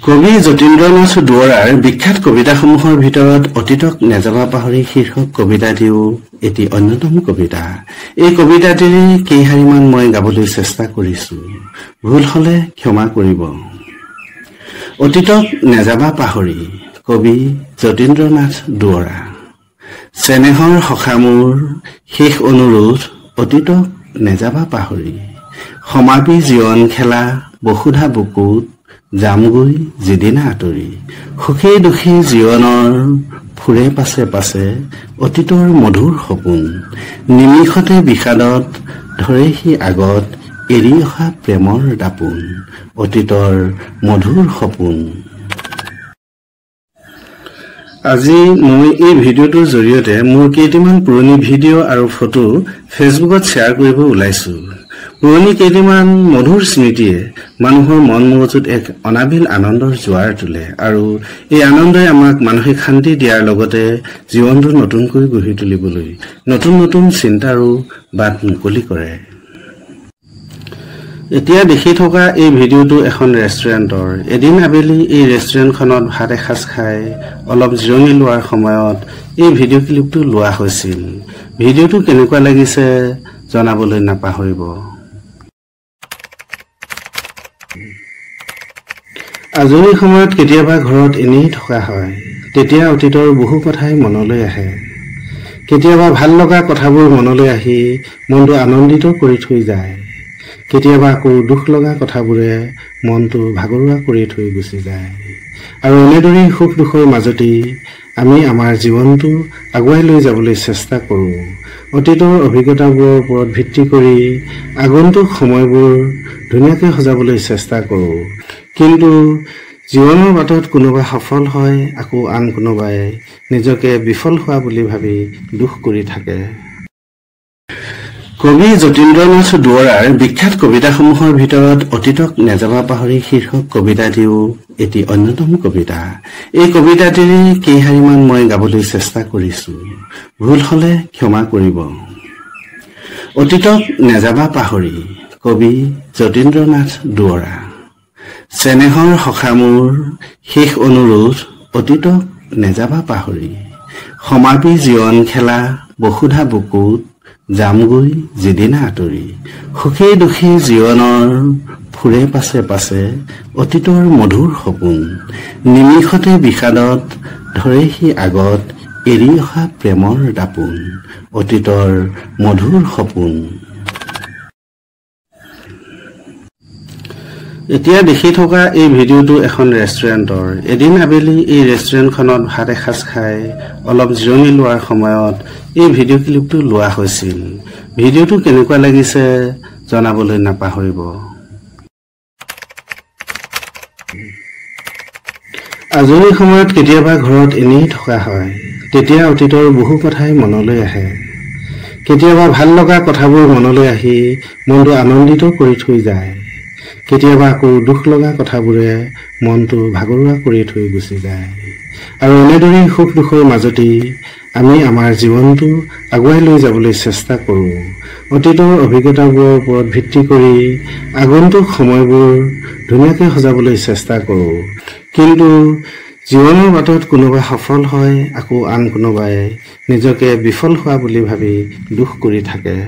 কবি যতীন্দ্ৰনাথ দুৱৰাৰ বিখ্যাত কবিতাসমূহৰ ভিতৰত অতীতক নেযাবা পাহৰি শীৰ্ষক কবিতাটিও এটি অন্যতম কবিতা। এই কবিতাটিৰে কেইশাৰীমান মই গাবলৈ চেষ্টা কৰিছো, ভুল হলে ক্ষমা কৰিব। অতীতক নেযাবা পাহৰি, কবি যতীন্দ্ৰনাথ দুৱৰা। চেনেহৰ সখা মোৰ শেষ অনুৰোধ, অতীতক নেযাবা পাহৰি। সমাপি জীৱন খেলা বসুধা বুকুত, যামগৈ যিদিনা আঁতৰি। সুখী দুখী জীৱনৰ ফুৰে পাছে পাছে, অতীতৰ মধুৰ সপোন। নিমিষতে বিষাদত ধৰে সি আগত, এৰি অহা প্ৰেমৰ দাপোন। অতীতৰ মধুৰ সপোন। আজি মই এই ভিডিঅ'টোৰ জৰিয়তে মোৰ কেইটামান পুৰণি ভিডিঅ' আৰু ফটো ফেচবুকত শ্বেয়াৰ কৰিব ওলাইছো। পুৰণি কেইটামান মধুৰ স্মৃতিয়ে মানুহৰ মন মগজুত এক অনাবিল আনন্দৰ জোৱাৰ তোলে আৰু এই আনন্দই আমাক মানসিক শান্তি দিয়াৰ লগতে জীৱনটো নতুনকৈ গঢ়ি তুলিবলৈ নতুন নতুন চিন্তাৰো বাট মুকলি কৰে। এতিয়া দেখি থকা এই ভিডিঅ'টো এখন ৰেষ্টুৰেণ্টৰ। এদিন আবেলি এই ৰেষ্টুৰেণ্টখনত ভাত এসাঁজ খাই অলপ জিৰণি লোৱাৰ সময়ত এই ভিডিঅ' ক্লিপটো লোৱা হৈছিল। ভিডিঅ'টো কেনেকুৱা লাগিছে জনাবলৈ নাপাহৰিব। আজৰি সময়ত কেতিয়াবা ঘৰত এনেই থকা হয়, তেতিয়া অতীতৰ বহু কথাই মনলৈ আহে। কেতিয়াবা ভাল লগা কথাবোৰ মনলৈ আহি মনটো আনন্দিত কৰি থৈ যায়। কেতিয়াবা আকৌ দুখ লগা কথাবোৰে মনটো ভাগৰুৱা কৰি থৈ গুচি যায়। আৰু এনেদৰেই সুখ দুখৰ মাজতেই আমি আমাৰ জীৱনটো আগুৱাই লৈ যাবলৈ চেষ্টা কৰোঁ। অতীতৰ অভিজ্ঞতাবোৰৰ ওপৰত ভিত্তি কৰি আগন্তুক সময়বোৰ ধুনীয়াকৈ সজাবলৈ চেষ্টা কৰোঁ। কিন্তু জীৱনৰ বাটত কোনোবা সফল হয়, আকৌ আন কোনোবাই নিজকে বিফল হোৱা বুলি ভাবি দুখ কৰি থাকে। কবি যতীন্দ্ৰনাথ দুৱৰাৰ বিখ্যাত কবিতাসমূহৰ ভিতৰত অতীতক নেযাবা পাহৰি শীৰ্ষক কবিতাটিও এটি অন্যতম কবিতা। এই কবিতাটিৰে কেইশাৰীমান মই গাবলৈ চেষ্টা কৰিছো, ভুল হলে ক্ষমা কৰিব। অতীতক নেযাবা পাহৰি, কবি যতীন্দ্ৰনাথ দুৱৰা। চেনেহৰ সখা মোৰ শেষ অনুৰোধ, অতীতক নেযাবা পাহৰি। সমাপি জীৱন খেলা বসুধা বুকুত, যামগৈ যিদিনা আঁতৰি। সুখী দুখী জীৱনৰ ফুৰে পাছে পাছে, অতীতৰ মধুৰ সপোন। নিমিষতে বিষাদত ধৰে সি আগত, এৰি অহা প্ৰেমৰ দাপোন। অতীতৰ মধুৰ সপোন। এতিয়া দেখি থকা এই ভিডিঅ'টো এখন ৰেষ্টুৰেণ্টৰ। এদিন আবেলি এই ৰেষ্টুৰেণ্টখনত ভাত এসাঁজ খাই অলপ জিৰণি লোৱাৰ সময়ত এই ভিডিঅ' ক্লিপটো লোৱা হৈছিল। ভিডিঅ'টো কেনেকুৱা লাগিছে জনাবলৈ নাপাহৰিব। আজৰি সময়ত কেতিয়াবা ঘৰত এনেই থকা হয়, তেতিয়া অতীতৰ বহু কথাই মনলৈ আহে। কেতিয়াবা ভাল লগা কথাবোৰ মনলৈ আহি মনটো আনন্দিত কৰি থৈ যায়। কেতিয়াবা আকৌ দুখ লগা কথাবোৰে মনটো ভাগৰুৱা কৰি থৈ গুচি যায়। আৰু এনেদৰেই সুখ দুখৰ মাজতেই আমি আমাৰ জীৱনটো আগুৱাই লৈ যাবলৈ চেষ্টা কৰোঁ। অতীতৰ অভিজ্ঞতাবোৰৰ ওপৰত ভিত্তি কৰি আগন্তুক সময়বোৰ ধুনীয়াকৈ সজাবলৈ চেষ্টা কৰোঁ। কিন্তু জীৱনৰ বাটত কোনোবা সফল হয়, আকৌ আন কোনোবাই নিজকে বিফল হোৱা বুলি ভাবি দুখ কৰি থাকে।